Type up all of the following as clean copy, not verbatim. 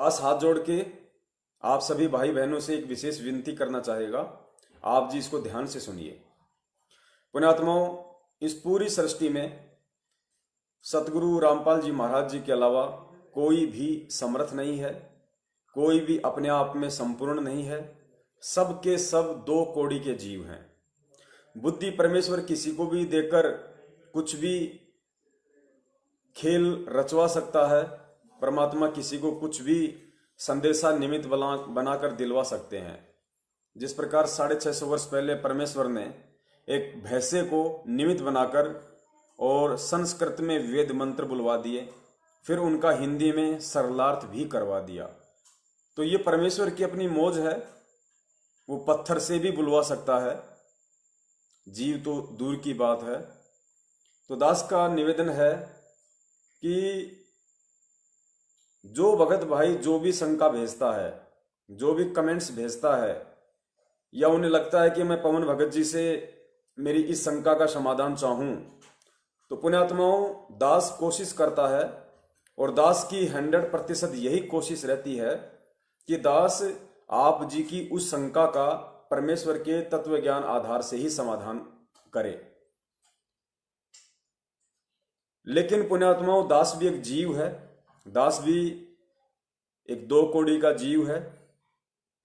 दास हाथ जोड़ के आप सभी भाई बहनों से एक विशेष विनती करना चाहेगा। आप जी इसको ध्यान से सुनिए। पुण्यात्माओं, इस पूरी सृष्टि में सतगुरु रामपाल जी महाराज जी के अलावा कोई भी समर्थ नहीं है, कोई भी अपने आप में संपूर्ण नहीं है। सबके सब दो कोड़ी के जीव हैं। बुद्धि परमेश्वर किसी को भी देकर कुछ भी खेल रचवा सकता है। परमात्मा किसी को कुछ भी संदेशा निमित्त बनाकर दिलवा सकते हैं। जिस प्रकार 650 वर्ष पहले परमेश्वर ने एक भैंसे को निमित्त बनाकर और संस्कृत में वेद मंत्र बुलवा दिए, फिर उनका हिंदी में सरलार्थ भी करवा दिया। तो ये परमेश्वर की अपनी मौज है। वो पत्थर से भी बुलवा सकता है, जीव तो दूर की बात है। तो दास का निवेदन है कि जो भगत भाई जो भी शंका भेजता है, जो भी कमेंट्स भेजता है, या उन्हें लगता है कि मैं पवन भगत जी से मेरी इस शंका का समाधान चाहूं, तो पुण्यात्माओं, दास कोशिश करता है और दास की 100% यही कोशिश रहती है कि दास आप जी की उस शंका का परमेश्वर के तत्व ज्ञान आधार से ही समाधान करे। लेकिन पुण्यात्माओं, दास भी एक जीव है। दास भी एक दो कोड़ी का जीव है।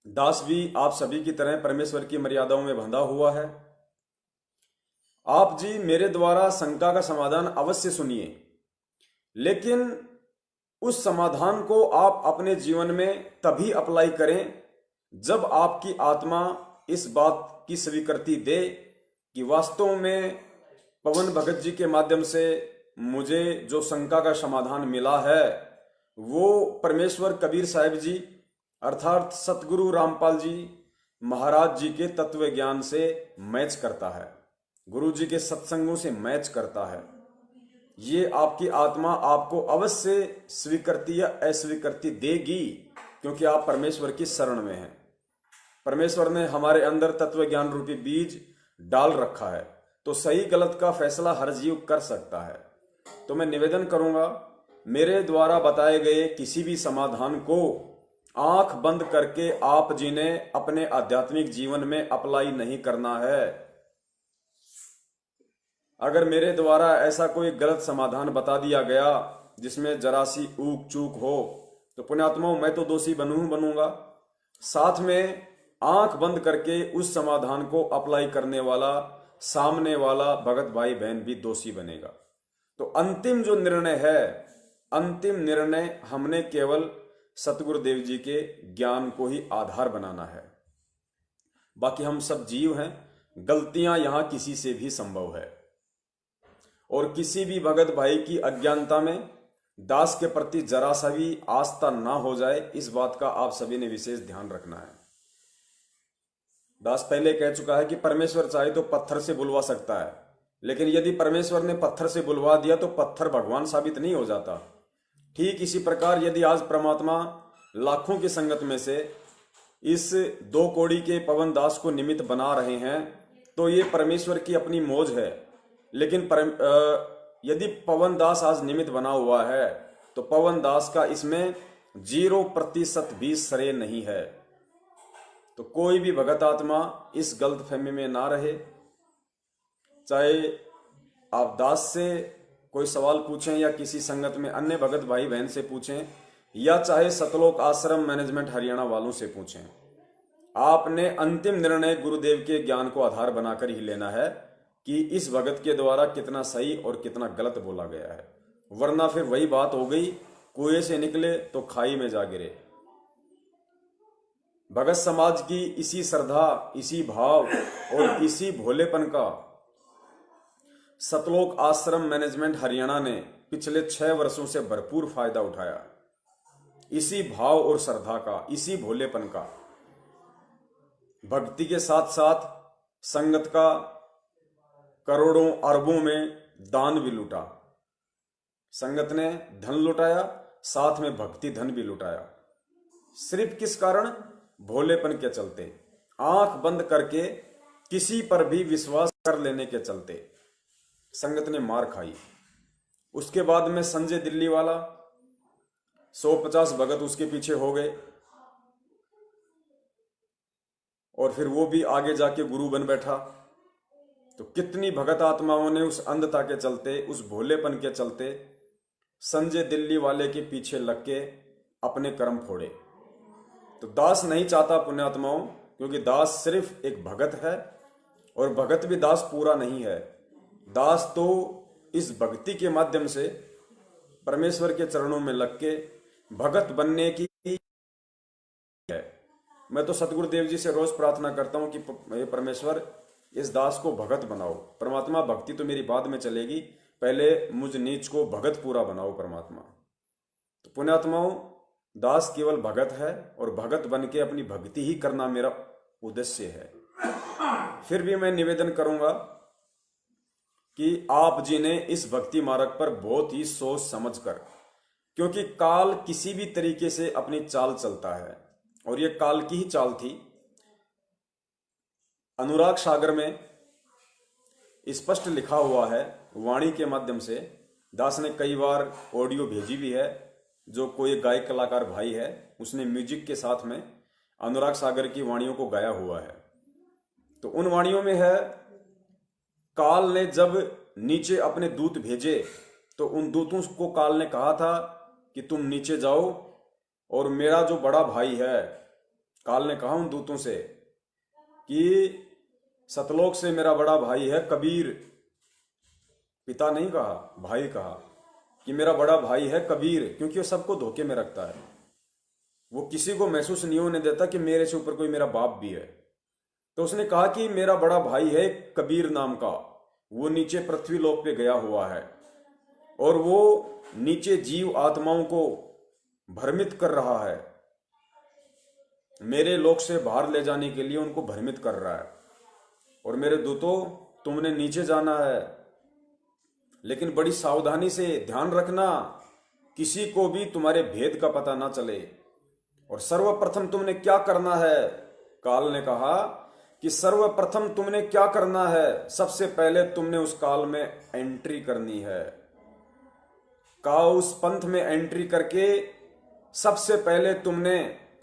दास भी आप सभी की तरह परमेश्वर की मर्यादाओं में बंधा हुआ है। आप जी मेरे द्वारा शंका का समाधान अवश्य सुनिए, लेकिन उस समाधान को आप अपने जीवन में तभी अप्लाई करें जब आपकी आत्मा इस बात की स्वीकृति दे कि वास्तव में पवन भगत जी के माध्यम से मुझे जो शंका का समाधान मिला है वो परमेश्वर कबीर साहिब जी अर्थात सतगुरु रामपाल जी महाराज जी के तत्व ज्ञान से मैच करता है, गुरु जी के सत्संगों से मैच करता है। ये आपकी आत्मा आपको अवश्य स्वीकृति या अस्वीकृति देगी, क्योंकि आप परमेश्वर की शरण में हैं। परमेश्वर ने हमारे अंदर तत्व ज्ञान रूपी बीज डाल रखा है, तो सही गलत का फैसला हर जीव कर सकता है। तो मैं निवेदन करूंगा, मेरे द्वारा बताए गए किसी भी समाधान को आंख बंद करके आप जी ने अपने आध्यात्मिक जीवन में अप्लाई नहीं करना है। अगर मेरे द्वारा ऐसा कोई गलत समाधान बता दिया गया जिसमें जरा सी ऊक चूक हो, तो पुण्यात्माओं, मैं तो दोषी बनूंगा। साथ में आंख बंद करके उस समाधान को अप्लाई करने वाला सामने वाला भगत भाई बहन भी दोषी बनेगा। तो अंतिम जो निर्णय है, अंतिम निर्णय हमने केवल सतगुरुदेव जी के ज्ञान को ही आधार बनाना है। बाकी हम सब जीव हैं, गलतियां यहां किसी से भी संभव है, और किसी भी भगत भाई की अज्ञानता में दास के प्रति जरा सा भी आस्था ना हो जाए, इस बात का आप सभी ने विशेष ध्यान रखना है। दास पहले कह चुका है कि परमेश्वर चाहे तो पत्थर से बुलवा सकता है, लेकिन यदि परमेश्वर ने पत्थर से बुलवा दिया तो पत्थर भगवान साबित नहीं हो जाता। ठीक इसी प्रकार यदि आज परमात्मा लाखों की संगत में से इस दो कोड़ी के पवन दास को निमित्त बना रहे हैं, तो ये परमेश्वर की अपनी मौज है। लेकिन यदि पवन दास आज निमित्त बना हुआ है तो पवन दास का इसमें 0% भी श्रेय नहीं है। तो कोई भी भगत आत्मा इस गलतफहमी में ना रहे। चाहे आप दास से कोई सवाल पूछें या किसी संगत में अन्य भगत भाई बहन से पूछें, या चाहे सतलोक आश्रम मैनेजमेंट हरियाणा वालों से पूछें, आपने अंतिम निर्णय गुरुदेव के ज्ञान को आधार बनाकर ही लेना है कि इस भगत के द्वारा कितना सही और कितना गलत बोला गया है। वरना फिर वही बात हो गई, कुएं से निकले तो खाई में जा गिरे। भगत समाज की इसी श्रद्धा, इसी भाव और इसी भोलेपन का सतलोक आश्रम मैनेजमेंट हरियाणा ने पिछले 6 वर्षों से भरपूर फायदा उठाया। इसी भाव और श्रद्धा का, इसी भोलेपन का। भक्ति के साथ साथ संगत का करोड़ों अरबों में दान भी लूटा। संगत ने धन लुटाया, साथ में भक्ति धन भी लुटाया। सिर्फ किस कारण? भोलेपन के चलते, आंख बंद करके किसी पर भी विश्वास कर लेने के चलते संगत ने मार खाई। उसके बाद में संजय दिल्ली वाला, 150 भगत उसके पीछे हो गए और फिर वो भी आगे जाके गुरु बन बैठा। तो कितनी भगत आत्माओं ने उस अंधता के चलते, उस भोलेपन के चलते संजय दिल्ली वाले के पीछे लग के अपने कर्म फोड़े। तो दास नहीं चाहता पुण्यात्माओं, क्योंकि दास सिर्फ एक भगत है और भगत भी दास पूरा नहीं है। दास तो इस भक्ति के माध्यम से परमेश्वर के चरणों में लग के भगत बनने की है। मैं तो सतगुरुदेव जी से रोज प्रार्थना करता हूं कि हे परमेश्वर, इस दास को भगत बनाओ। परमात्मा, भक्ति तो मेरी बाद में चलेगी, पहले मुझ नीच को भगत पूरा बनाओ परमात्मा। तो पुण्यात्माओं, दास केवल भगत है और भगत बन के अपनी भक्ति ही करना मेरा उद्देश्य है। फिर भी मैं निवेदन करूंगा कि आप जी ने इस भक्ति मार्ग पर बहुत ही सोच समझ कर, क्योंकि काल किसी भी तरीके से अपनी चाल चलता है और ये काल की ही चाल थी। अनुराग सागर में स्पष्ट लिखा हुआ है वाणी के माध्यम से। दास ने कई बार ऑडियो भेजी भी है, जो कोई गायक कलाकार भाई है उसने म्यूजिक के साथ में अनुराग सागर की वाणियों को गाया हुआ है। तो उन वाणियों में है, काल ने जब नीचे अपने दूत भेजे तो उन दूतों को काल ने कहा था कि तुम नीचे जाओ और मेरा जो बड़ा भाई है, काल ने कहा उन दूतों से कि सतलोक से मेरा बड़ा भाई है कबीर, पिता नहीं कहा, भाई कहा कि मेरा बड़ा भाई है कबीर, क्योंकि वो सबको धोखे में रखता है। वो किसी को महसूस नहीं होने देता कि मेरे से ऊपर कोई मेरा बाप भी है। तो उसने कहा कि मेरा बड़ा भाई है कबीर नाम का, वो नीचे पृथ्वी लोक पे गया हुआ है और वो नीचे जीव आत्माओं को भ्रमित कर रहा है, मेरे लोक से बाहर ले जाने के लिए उनको भ्रमित कर रहा है। और मेरे दूतों, तुमने नीचे जाना है, लेकिन बड़ी सावधानी से ध्यान रखना, किसी को भी तुम्हारे भेद का पता ना चले। और सर्वप्रथम तुमने क्या करना है? काल ने कहा कि सर्वप्रथम तुमने क्या करना है, सबसे पहले तुमने उस काल में एंट्री करनी है। का उस पंथ में एंट्री करके सबसे पहले तुमने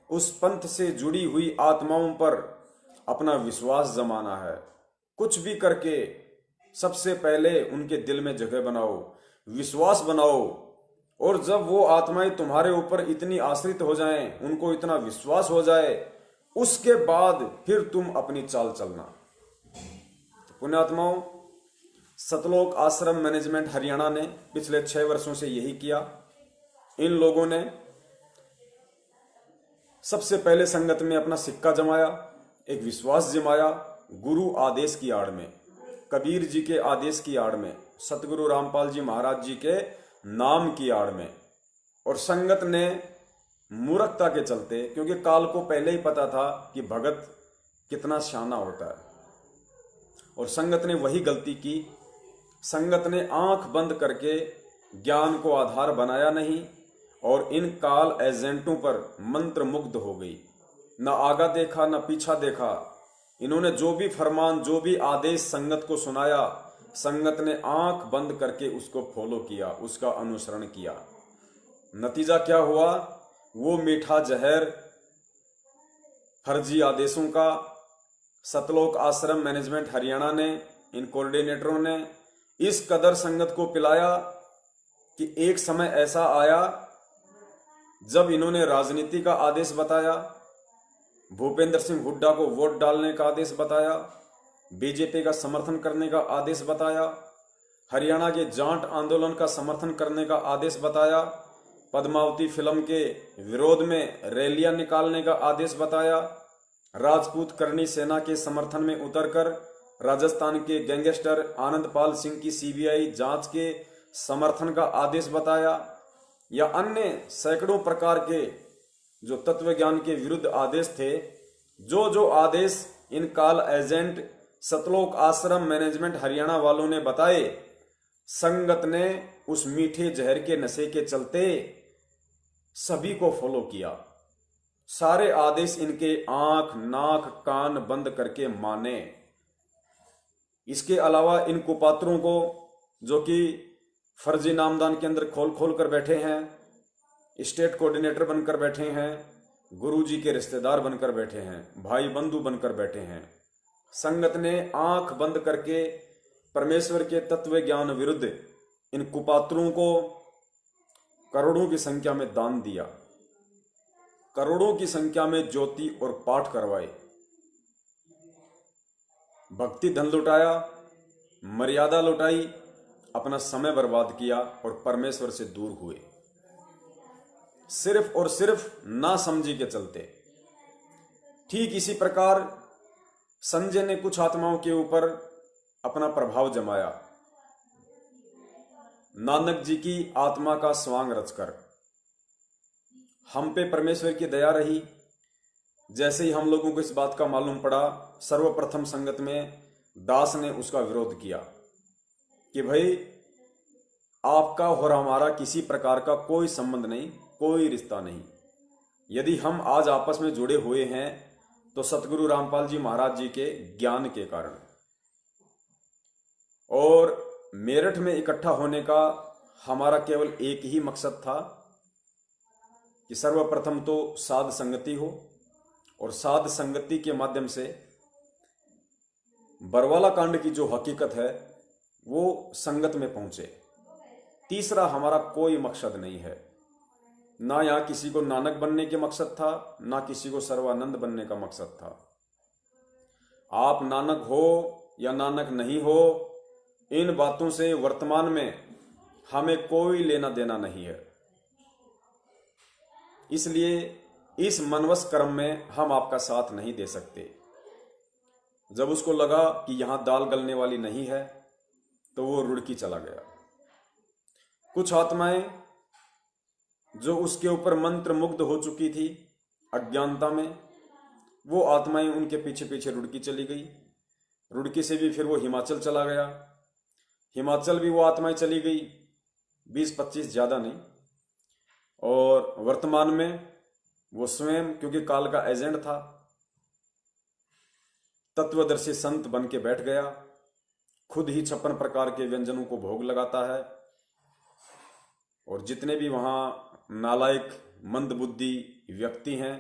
उस पंथ से जुड़ी हुई आत्माओं पर अपना विश्वास जमाना है। कुछ भी करके सबसे पहले उनके दिल में जगह बनाओ, विश्वास बनाओ। और जब वो आत्माएं तुम्हारे ऊपर इतनी आश्रित हो जाएं, उनको इतना विश्वास हो जाए, उसके बाद फिर तुम अपनी चाल चलना। तो पुण्यात्माओं, सतलोक आश्रम मैनेजमेंट हरियाणा ने पिछले 6 वर्षों से यही किया। इन लोगों ने सबसे पहले संगत में अपना सिक्का जमाया, एक विश्वास जमाया, गुरु आदेश की आड़ में, कबीर जी के आदेश की आड़ में, सतगुरु रामपाल जी महाराज जी के नाम की आड़ में। और संगत ने मूर्खता के चलते, क्योंकि काल को पहले ही पता था कि भगत कितना शाना होता है, और संगत ने वही गलती की। संगत ने आंख बंद करके ज्ञान को आधार बनाया नहीं और इन काल एजेंटों पर मंत्र मुग्ध हो गई। न आगा देखा न पीछा देखा। इन्होंने जो भी फरमान, जो भी आदेश संगत को सुनाया, संगत ने आंख बंद करके उसको फॉलो किया, उसका अनुसरण किया। नतीजा क्या हुआ? वो मीठा जहर फर्जी आदेशों का सतलोक आश्रम मैनेजमेंट हरियाणा ने, इन कोऑर्डिनेटरों ने इस कदर संगत को पिलाया कि एक समय ऐसा आया जब इन्होंने राजनीति का आदेश बताया, भूपेंद्र सिंह हुड्डा को वोट डालने का आदेश बताया, बीजेपी का समर्थन करने का आदेश बताया, हरियाणा के जाट आंदोलन का समर्थन करने का आदेश बताया, पद्मावती फिल्म के विरोध में रैलियां निकालने का आदेश बताया, राजपूत करनी सेना के समर्थन में उतरकर राजस्थान के गैंगस्टर आनंदपाल सिंह की सीबीआई जांच के समर्थन का आदेश बताया, या अन्य सैकड़ों प्रकार के जो तत्व ज्ञान के विरुद्ध आदेश थे। जो जो आदेश इन काल एजेंट सतलोक आश्रम मैनेजमेंट हरियाणा वालों ने बताए, संगत ने उस मीठे जहर के नशे के चलते सभी को फॉलो किया। सारे आदेश इनके आंख नाक कान बंद करके माने। इसके अलावा इन कुपात्रों को, जो कि फर्जी नामदान के अंदर खोल खोल कर बैठे हैं, स्टेट कोऑर्डिनेटर बनकर बैठे हैं, गुरुजी के रिश्तेदार बनकर बैठे हैं, भाई बंधु बनकर बैठे हैं। संगत ने आंख बंद करके परमेश्वर के तत्व ज्ञान विरुद्ध इन कुपात्रों को करोड़ों की संख्या में दान दिया, करोड़ों की संख्या में ज्योति और पाठ करवाए, भक्ति धन लुटाया, मर्यादा लुटाई, अपना समय बर्बाद किया और परमेश्वर से दूर हुए, सिर्फ और सिर्फ ना समझी के चलते। ठीक इसी प्रकार संजय ने कुछ आत्माओं के ऊपर अपना प्रभाव जमाया, नानक जी की आत्मा का स्वांग रचकर। हम पे परमेश्वर की दया रही। जैसे ही हम लोगों को इस बात का मालूम पड़ा, सर्वप्रथम संगत में दास ने उसका विरोध किया कि भाई आपका और हमारा किसी प्रकार का कोई संबंध नहीं, कोई रिश्ता नहीं। यदि हम आज आपस में जुड़े हुए हैं तो सतगुरु रामपाल जी महाराज जी के ज्ञान के कारण। और मेरठ में इकट्ठा होने का हमारा केवल एक ही मकसद था कि सर्वप्रथम तो साध संगति हो और साध संगति के माध्यम से बरवाला कांड की जो हकीकत है वो संगत में पहुंचे। तीसरा हमारा कोई मकसद नहीं है, ना यहां किसी को नानक बनने के मकसद था, ना किसी को सर्वानंद बनने का मकसद था। आप नानक हो या नानक नहीं हो, इन बातों से वर्तमान में हमें कोई लेना देना नहीं है। इसलिए इस मनवस कर्म में हम आपका साथ नहीं दे सकते। जब उसको लगा कि यहां दाल गलने वाली नहीं है तो वो रुड़की चला गया। कुछ आत्माएं जो उसके ऊपर मंत्र मुग्ध हो चुकी थी अज्ञानता में, वो आत्माएं उनके पीछे पीछे रुड़की चली गई। रुड़की से भी फिर वो हिमाचल चला गया, हिमाचल भी वो आत्माएं चली गई, 20-25 ज्यादा नहीं। और वर्तमान में वो स्वयं, क्योंकि काल का एजेंट था, तत्वदर्शी संत बन के बैठ गया, खुद ही 56 प्रकार के व्यंजनों को भोग लगाता है। और जितने भी वहां नालायक मंद बुद्धि व्यक्ति हैं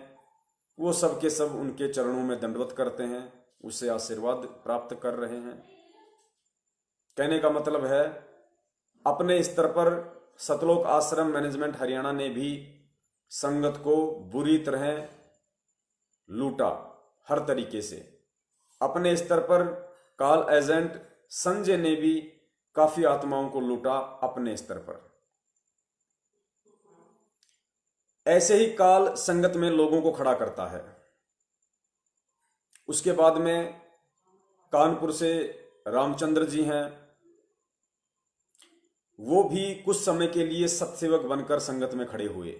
वो सब के सब उनके चरणों में दंडवत करते हैं, उससे आशीर्वाद प्राप्त कर रहे हैं। कहने का मतलब है अपने स्तर पर सतलोक आश्रम मैनेजमेंट हरियाणा ने भी संगत को बुरी तरह लूटा हर तरीके से। अपने स्तर पर काल एजेंट संजय ने भी काफी आत्माओं को लूटा अपने स्तर पर। ऐसे ही काल संगत में लोगों को खड़ा करता है। उसके बाद में कानपुर से रामचंद्र जी हैं, वो भी कुछ समय के लिए सत्सेवक बनकर संगत में खड़े हुए,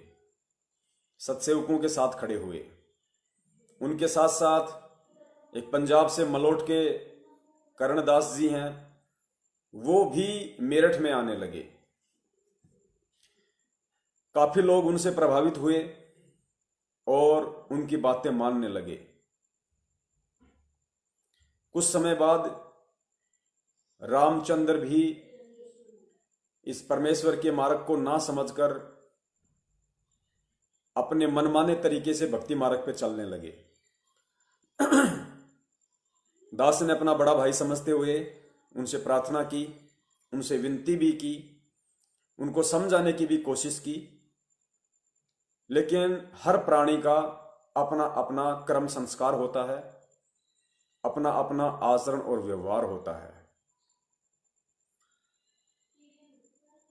सत्सेवकों के साथ खड़े हुए। उनके साथ साथ एक पंजाब से मलोट के कर्णदास जी हैं, वो भी मेरठ में आने लगे। काफी लोग उनसे प्रभावित हुए और उनकी बातें मानने लगे। कुछ समय बाद रामचंद्र भी इस परमेश्वर के मार्ग को ना समझकर अपने मनमाने तरीके से भक्ति मार्ग पे चलने लगे। दास ने अपना बड़ा भाई समझते हुए उनसे प्रार्थना की, उनसे विनती भी की, उनको समझाने की भी कोशिश की, लेकिन हर प्राणी का अपना अपना कर्म संस्कार होता है, अपना अपना आचरण और व्यवहार होता है।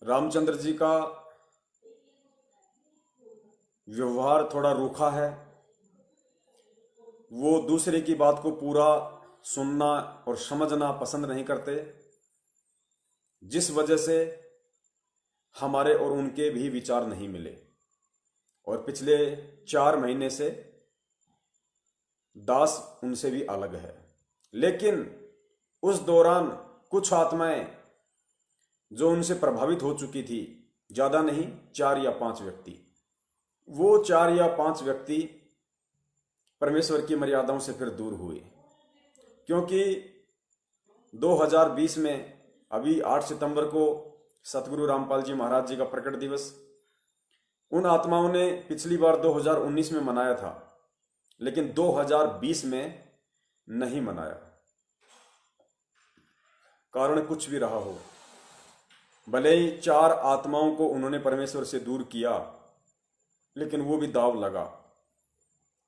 रामचंद्र जी का व्यवहार थोड़ा रूखा है, वो दूसरे की बात को पूरा सुनना और समझना पसंद नहीं करते, जिस वजह से हमारे और उनके भी विचार नहीं मिले। और पिछले 4 महीने से दास उनसे भी अलग है। लेकिन उस दौरान कुछ आत्माएं जो उनसे प्रभावित हो चुकी थी, ज्यादा नहीं, 4 या 5 व्यक्ति, वो 4 या 5 व्यक्ति परमेश्वर की मर्यादाओं से फिर दूर हुए। क्योंकि 2020 में अभी 8 सितंबर को सतगुरु रामपाल जी महाराज जी का प्रकट दिवस, उन आत्माओं ने पिछली बार 2019 में मनाया था, लेकिन 2020 में नहीं मनाया। कारण कुछ भी रहा हो, भले ही 4 आत्माओं को उन्होंने परमेश्वर से दूर किया, लेकिन वो भी दाव लगा।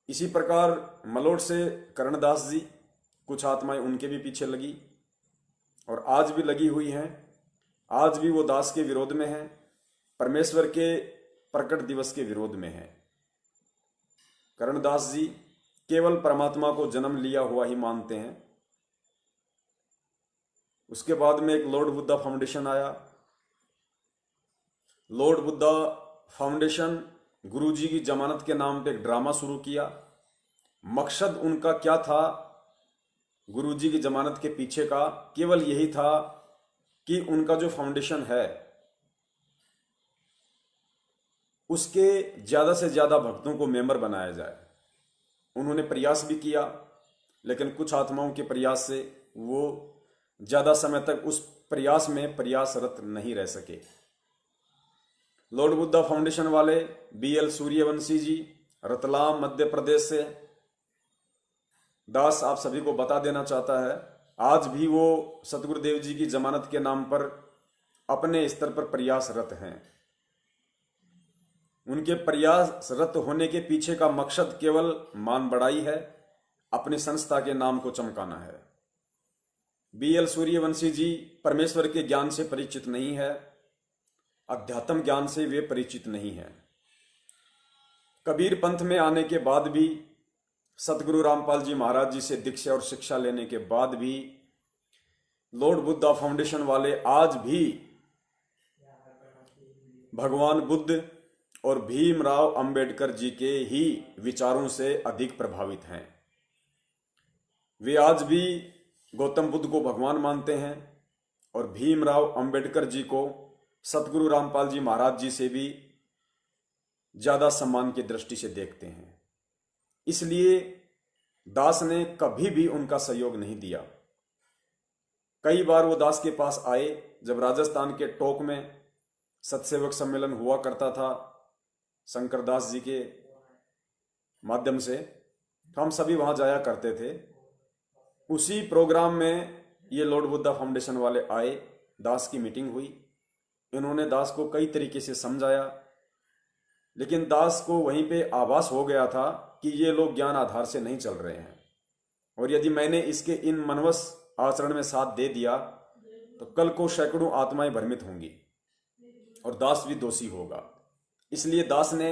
इसी प्रकार मलोट से कर्णदास जी, कुछ आत्माएं उनके भी पीछे लगी और आज भी लगी हुई हैं। आज भी वो दास के विरोध में हैं, परमेश्वर के प्रकट दिवस के विरोध में हैं। कर्णदास जी केवल परमात्मा को जन्म लिया हुआ ही मानते हैं। उसके बाद में एक लॉर्ड बुद्धा फाउंडेशन आया। लॉर्ड बुद्धा फाउंडेशन गुरुजी की जमानत के नाम पे एक ड्रामा शुरू किया। मकसद उनका क्या था गुरुजी की जमानत के पीछे का? केवल यही था कि उनका जो फाउंडेशन है उसके ज्यादा से ज्यादा भक्तों को मेंबर बनाया जाए। उन्होंने प्रयास भी किया, लेकिन कुछ आत्माओं के प्रयास से वो ज्यादा समय तक उस प्रयास में प्रयासरत नहीं रह सके। लॉर्ड बुद्धा फाउंडेशन वाले BL सूर्यवंशी जी, रतलाम मध्य प्रदेश से, दास आप सभी को बता देना चाहता है, आज भी वो सतगुरुदेव जी की जमानत के नाम पर अपने स्तर पर प्रयासरत हैं। उनके प्रयासरत होने के पीछे का मकसद केवल मान बढ़ाई है, अपनी संस्था के नाम को चमकाना है। BL सूर्यवंशी जी परमेश्वर के ज्ञान से परिचित नहीं है, अध्यात्म ज्ञान से वे परिचित नहीं है। कबीर पंथ में आने के बाद भी, सतगुरु रामपाल जी महाराज जी से दीक्षा और शिक्षा लेने के बाद भी, लॉर्ड बुद्धा फाउंडेशन वाले आज भी भगवान बुद्ध और भीमराव अंबेडकर जी के ही विचारों से अधिक प्रभावित हैं। वे आज भी गौतम बुद्ध को भगवान मानते हैं और भीमराव अंबेडकर जी को सतगुरु रामपाल जी महाराज जी से भी ज्यादा सम्मान की दृष्टि से देखते हैं। इसलिए दास ने कभी भी उनका सहयोग नहीं दिया। कई बार वो दास के पास आए, जब राजस्थान के टोंक में सत्सेवक सम्मेलन हुआ करता था शंकर दास जी के माध्यम से, तो हम सभी वहां जाया करते थे। उसी प्रोग्राम में ये लॉर्ड बुद्धा फाउंडेशन वाले आए, दास की मीटिंग हुई। इन्होंने दास को कई तरीके से समझाया, लेकिन दास को वहीं पे आभास हो गया था कि ये लोग ज्ञान आधार से नहीं चल रहे हैं, और यदि मैंने इसके इन मनवस आचरण में साथ दे दिया तो कल को सैकड़ों आत्माएं भ्रमित होंगी और दास भी दोषी होगा। इसलिए दास ने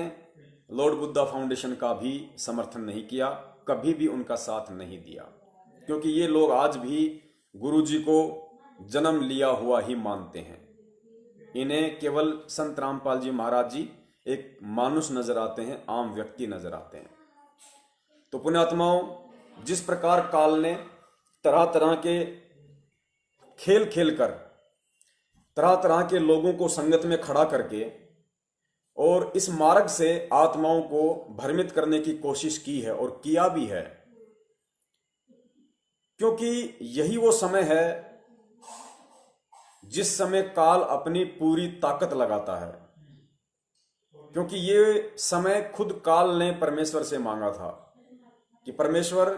लॉर्ड बुद्धा फाउंडेशन का भी समर्थन नहीं किया, कभी भी उनका साथ नहीं दिया, क्योंकि ये लोग आज भी गुरुजी को जन्म लिया हुआ ही मानते हैं। इन्हें केवल संत रामपाल जी महाराज जी एक मानुष नजर आते हैं, आम व्यक्ति नजर आते हैं। तो पुण्यात्माओं, जिस प्रकार काल ने तरह तरह के खेल खेलकर तरह तरह के लोगों को संगत में खड़ा करके और इस मार्ग से आत्माओं को भ्रमित करने की कोशिश की है और किया भी है, क्योंकि यही वो समय है जिस समय काल अपनी पूरी ताकत लगाता है। क्योंकि ये समय खुद काल ने परमेश्वर से मांगा था कि परमेश्वर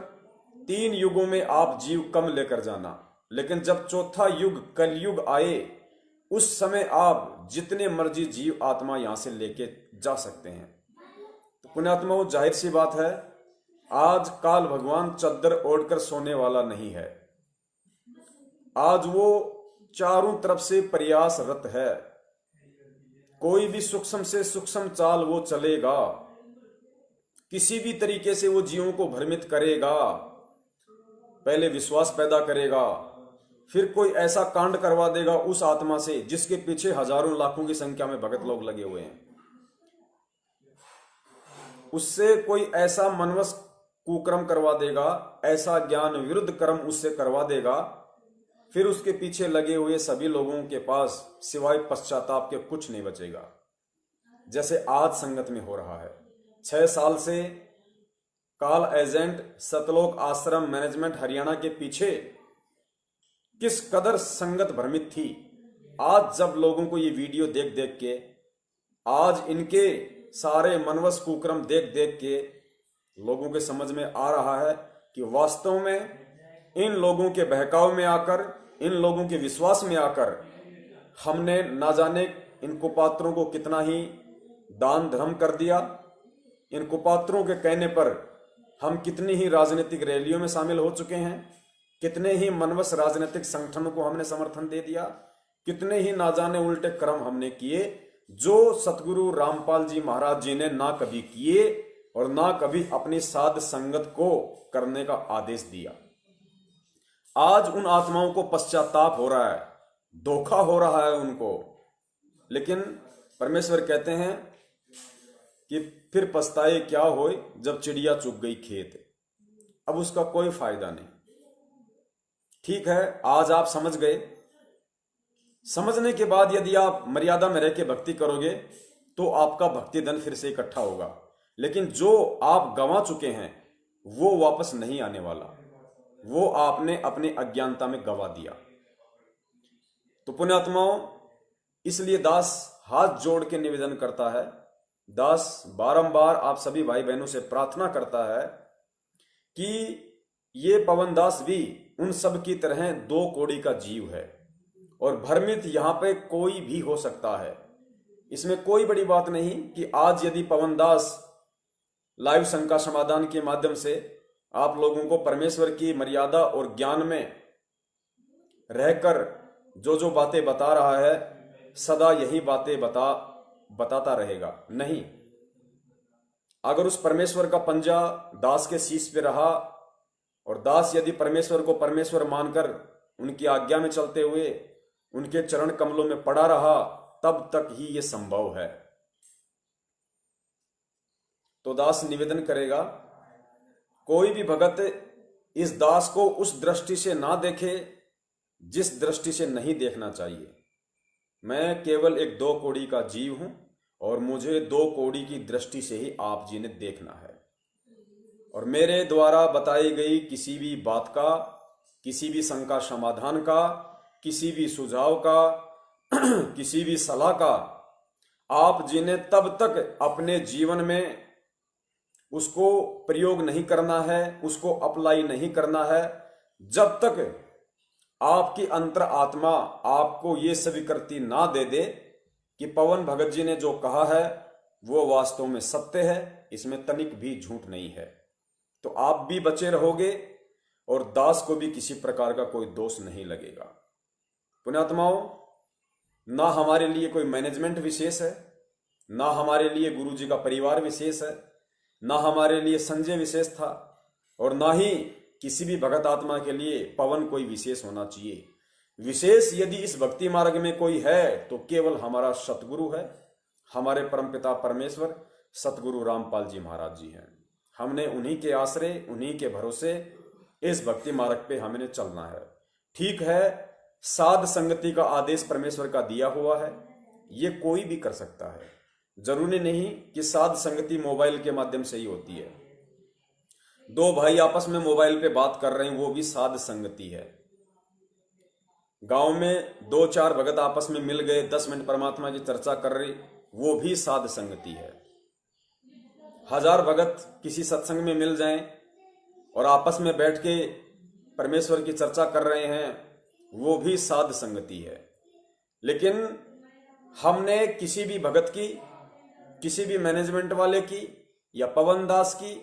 3 युगों में आप जीव कम लेकर जाना, लेकिन जब चौथा युग कलयुग आए उस समय आप जितने मर्जी जीव आत्मा यहां से लेके जा सकते हैं। तो पुण्यात्माओं, जाहिर सी बात है, आज काल भगवान चद्दर ओढ़कर सोने वाला नहीं है। आज वो चारों तरफ से प्रयासरत है। कोई भी सूक्ष्म से सूक्ष्म चाल वो चलेगा, किसी भी तरीके से वो जीवों को भ्रमित करेगा। पहले विश्वास पैदा करेगा, फिर कोई ऐसा कांड करवा देगा उस आत्मा से जिसके पीछे हजारों लाखों की संख्या में भगत लोग लगे हुए हैं। उससे कोई ऐसा मनवस कुकर्म करवा देगा, ऐसा ज्ञान विरुद्ध कर्म उससे करवा देगा, फिर उसके पीछे लगे हुए सभी लोगों के पास सिवाय पश्चाताप के कुछ नहीं बचेगा। जैसे आज संगत में हो रहा है। 6 साल से काल एजेंट सतलोक आश्रम मैनेजमेंट हरियाणा के पीछे किस कदर संगत भ्रमित थी। आज जब लोगों को ये वीडियो देख देख के आज इनके सारे मनवस कुक्रम देख देख के लोगों के समझ में आ रहा है कि वास्तव में इन लोगों के बहकाव में आकर, इन लोगों के विश्वास में आकर हमने ना जाने इन कुपात्रों को कितना ही दान धर्म कर दिया। इन कुपात्रों के कहने पर हम कितनी ही राजनीतिक रैलियों में शामिल हो चुके हैं, कितने ही मनवस राजनीतिक संगठनों को हमने समर्थन दे दिया, कितने ही ना जाने उल्टे कर्म हमने किए जो सतगुरु रामपाल जी महाराज जी ने ना कभी किए और ना कभी अपनी साध संगत को करने का आदेश दिया। आज उन आत्माओं को पश्चाताप हो रहा है, धोखा हो रहा है उनको, लेकिन परमेश्वर कहते हैं कि फिर पछताए क्या होए जब चिड़िया चुग गई खेत। अब उसका कोई फायदा नहीं। ठीक है, आज आप समझ गए। समझने के बाद यदि आप मर्यादा में रह के भक्ति करोगे तो आपका भक्ति धन फिर से इकट्ठा होगा, लेकिन जो आप गंवा चुके हैं वो वापस नहीं आने वाला, वो आपने अपनी अज्ञानता में गंवा दिया। तो पुण्यात्माओं, इसलिए दास हाथ जोड़ के निवेदन करता है, दास बारंबार आप सभी भाई बहनों से प्रार्थना करता है कि ये पवन दास भी उन सब की तरह दो कौड़ी का जीव है और भ्रमित यहां पे कोई भी हो सकता है। इसमें कोई बड़ी बात नहीं कि आज यदि पवन दास लाइव शंका समाधान के माध्यम से आप लोगों को परमेश्वर की मर्यादा और ज्ञान में रहकर जो जो बातें बता रहा है सदा यही बातें बताता रहेगा, नहीं। अगर उस परमेश्वर का पंजा दास के शीश पे रहा और दास यदि परमेश्वर को परमेश्वर मानकर उनकी आज्ञा में चलते हुए उनके चरण कमलों में पड़ा रहा, तब तक ही ये संभव है। तो दास निवेदन करेगा, कोई भी भगत इस दास को उस दृष्टि से ना देखे जिस दृष्टि से नहीं देखना चाहिए। मैं केवल एक दो कौड़ी का जीव हूं और मुझे दो कौड़ी की दृष्टि से ही आप जी ने देखना है। और मेरे द्वारा बताई गई किसी भी बात का, किसी भी शंका समाधान का, किसी भी सुझाव का, किसी भी सलाह का आप जी ने तब तक अपने जीवन में उसको प्रयोग नहीं करना है, उसको अप्लाई नहीं करना है, जब तक आपकी अंतर आत्मा आपको ये स्वीकृति ना दे दे कि पवन भगत जी ने जो कहा है वो वास्तव में सत्य है, इसमें तनिक भी झूठ नहीं है। तो आप भी बचे रहोगे और दास को भी किसी प्रकार का कोई दोष नहीं लगेगा। पुण्यात्माओं, ना हमारे लिए कोई मैनेजमेंट विशेष है, ना हमारे लिए गुरु जी का परिवार विशेष है, ना हमारे लिए संजय विशेष था, और ना ही किसी भी भगत आत्मा के लिए पवन कोई विशेष होना चाहिए। विशेष यदि इस भक्ति मार्ग में कोई है तो केवल हमारा सतगुरु है, हमारे परमपिता परमेश्वर सतगुरु रामपाल जी महाराज जी हैं। हमने उन्हीं के आश्रय, उन्हीं के भरोसे इस भक्ति मार्ग पे हमने चलना है। ठीक है, साध संगति का आदेश परमेश्वर का दिया हुआ है, ये कोई भी कर सकता है। जरूरी नहीं कि साध संगति मोबाइल के माध्यम से ही होती है। दो भाई आपस में मोबाइल पे बात कर रहे हैं, वो भी साध संगति है। गांव में दो चार भगत आपस में मिल गए, 10 मिनट परमात्मा की चर्चा कर रही, वो भी साध संगति है। 1000 भगत किसी सत्संग में मिल जाएं और आपस में बैठ के परमेश्वर की चर्चा कर रहे हैं, वो भी साध संगति है। लेकिन हमने किसी भी भगत की, किसी भी मैनेजमेंट वाले की या पवन दास की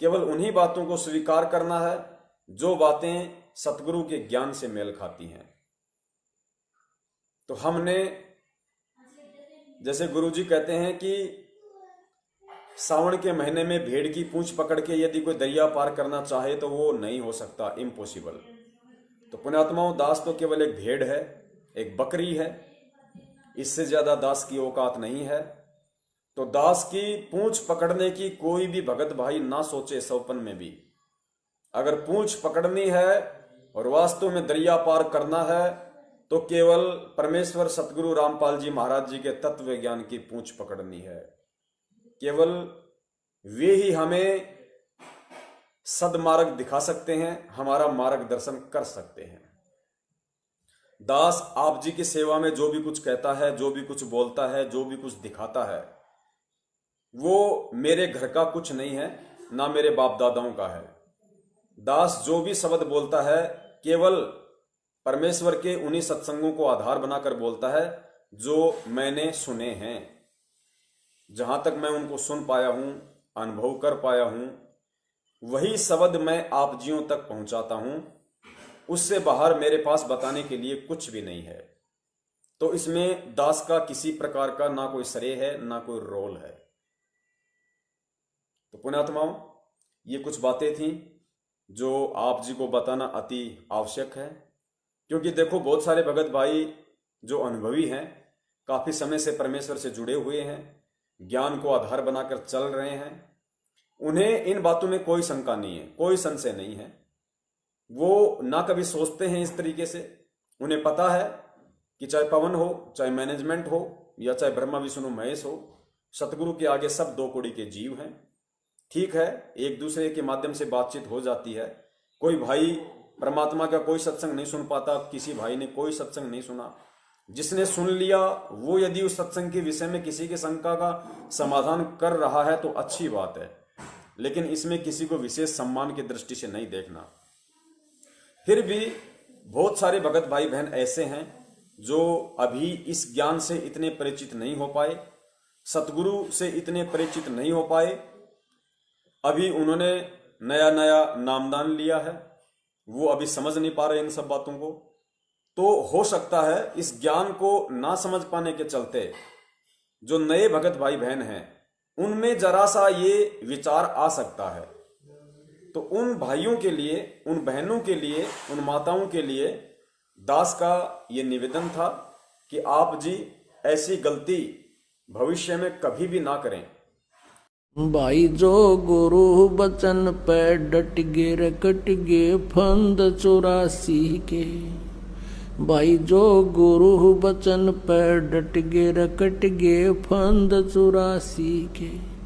केवल उन्हीं बातों को स्वीकार करना है जो बातें सतगुरु के ज्ञान से मेल खाती हैं। तो हमने, जैसे गुरुजी कहते हैं कि सावन के महीने में भेड़ की पूंछ पकड़ के यदि कोई दरिया पार करना चाहे तो वो नहीं हो सकता, इम्पॉसिबल। तो पुण्यात्माओं, दास तो केवल एक भेड़ है, एक बकरी है, इससे ज्यादा दास की औकात नहीं है। तो दास की पूंछ पकड़ने की कोई भी भगत भाई ना सोचे सौपन में भी। अगर पूंछ पकड़नी है और वास्तव में दरिया पार करना है तो केवल परमेश्वर सतगुरु रामपाल जी महाराज जी के तत्व ज्ञान की पूंछ पकड़नी है। केवल वे ही हमें सदमार्ग दिखा सकते हैं, हमारा मार्गदर्शन कर सकते हैं। दास आप जी की सेवा में जो भी कुछ कहता है, जो भी कुछ बोलता है, जो भी कुछ दिखाता है, वो मेरे घर का कुछ नहीं है, ना मेरे बाप दादाओं का है। दास जो भी शब्द बोलता है केवल परमेश्वर के उन्हीं सत्संगों को आधार बनाकर बोलता है जो मैंने सुने हैं। जहां तक मैं उनको सुन पाया हूं, अनुभव कर पाया हूं, वही शब्द मैं आप जियों तक पहुंचाता हूं। उससे बाहर मेरे पास बताने के लिए कुछ भी नहीं है। तो इसमें दास का किसी प्रकार का ना कोई श्रेय है, ना कोई रोल है। तो पुण्यात्माओं, ये कुछ बातें थीं जो आप जी को बताना अति आवश्यक है। क्योंकि देखो, बहुत सारे भगत भाई जो अनुभवी हैं, काफी समय से परमेश्वर से जुड़े हुए हैं, ज्ञान को आधार बनाकर चल रहे हैं, उन्हें इन बातों में कोई शंका नहीं है, कोई संशय नहीं है। वो ना कभी सोचते हैं इस तरीके से। उन्हें पता है कि चाहे पवन हो, चाहे मैनेजमेंट हो, या चाहे ब्रह्मा विष्णु महेश हो, सतगुरु के आगे सब दो कौड़ी के जीव हैं। ठीक है, एक दूसरे के माध्यम से बातचीत हो जाती है। कोई भाई परमात्मा का कोई सत्संग नहीं सुन पाता, किसी भाई ने कोई सत्संग नहीं सुना। जिसने सुन लिया वो यदि उस सत्संग के विषय में किसी के शंका का समाधान कर रहा है तो अच्छी बात है, लेकिन इसमें किसी को विशेष सम्मान की दृष्टि से नहीं देखना। फिर भी बहुत सारे भगत भाई बहन ऐसे हैं जो अभी इस ज्ञान से इतने परिचित नहीं हो पाए, सतगुरु से इतने परिचित नहीं हो पाए। अभी उन्होंने नया नया नामदान लिया है, वो अभी समझ नहीं पा रहे इन सब बातों को। तो हो सकता है इस ज्ञान को ना समझ पाने के चलते जो नए भगत भाई बहन हैं उनमें जरा सा ये विचार आ सकता है। तो उन भाइयों के लिए, उन बहनों के लिए, उन माताओं के लिए दास का ये निवेदन था कि आप जी ऐसी गलती भविष्य में कभी भी ना करें। भाई जो गुरु बचन पे डट गे रे कट गे फंद 84 के। भाई जो गुरु बचन पे डट गे रे कट गे फंद 84 के।